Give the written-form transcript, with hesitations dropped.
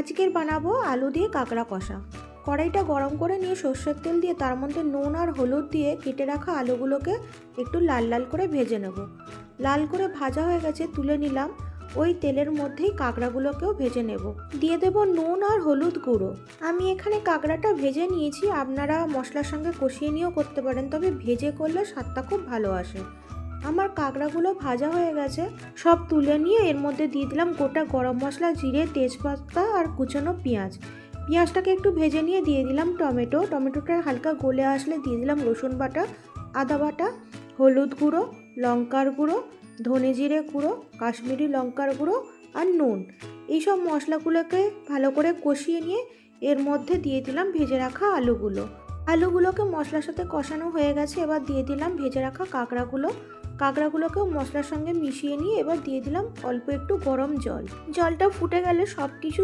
আজকের বানাবো আলু দিয়ে কাঁকড়া কষা। কড়াইটা গরম করে নিয়ে সর্ষের তেল দিয়ে তার মধ্যে নুন আর হলুদ দিয়ে কেটে রাখা আলুগুলোকে একটু লাল লাল করে ভেজে নেব। লাল করে ভাজা হয়ে গেছে, তুলে নিলাম। ওই তেলের মধ্যেই কাঁকড়াগুলোকেও ভেজে নেব। দিয়ে দেব নুন আর হলুদ গুঁড়ো। আমি এখানে কাঁকড়াটা ভেজে নিয়েছি, আপনারা মশলার সঙ্গে কষিয়ে নিয়েও করতে পারেন, তবে ভেজে করলে স্বাদটা খুব ভালো আসে। আমার কাঁকড়াগুলো ভাজা হয়ে গেছে, সব তুলে নিয়ে এর মধ্যে দিয়ে দিলাম গোটা গরম মশলা, জিরে, তেজপাতা আর কুচানো পেঁয়াজ। পেঁয়াজটাকে একটু ভেজে নিয়ে দিয়ে দিলাম টমেটোটা হালকা গলে আসলে দিয়ে দিলাম রসুন বাটা, আদা বাটা, হলুদ গুঁড়ো, লঙ্কার গুঁড়ো, ধনে জিরে গুঁড়ো, কাশ্মীরি লঙ্কার গুঁড়ো আর নুন। এইসব মশলাগুলোকে ভালো করে কষিয়ে নিয়ে এর মধ্যে দিয়ে দিলাম ভেজে রাখা আলুগুলোকে মশলার সাথে কষানো হয়ে গেছে। এবার দিয়ে দিলাম ভেজে রাখা কাঁকড়াগুলোকেও মশলার সঙ্গে মিশিয়ে নিয়ে এবার দিয়ে দিলাম অল্প একটু গরম জল। জলটা ফুটে গেলে সব কিছু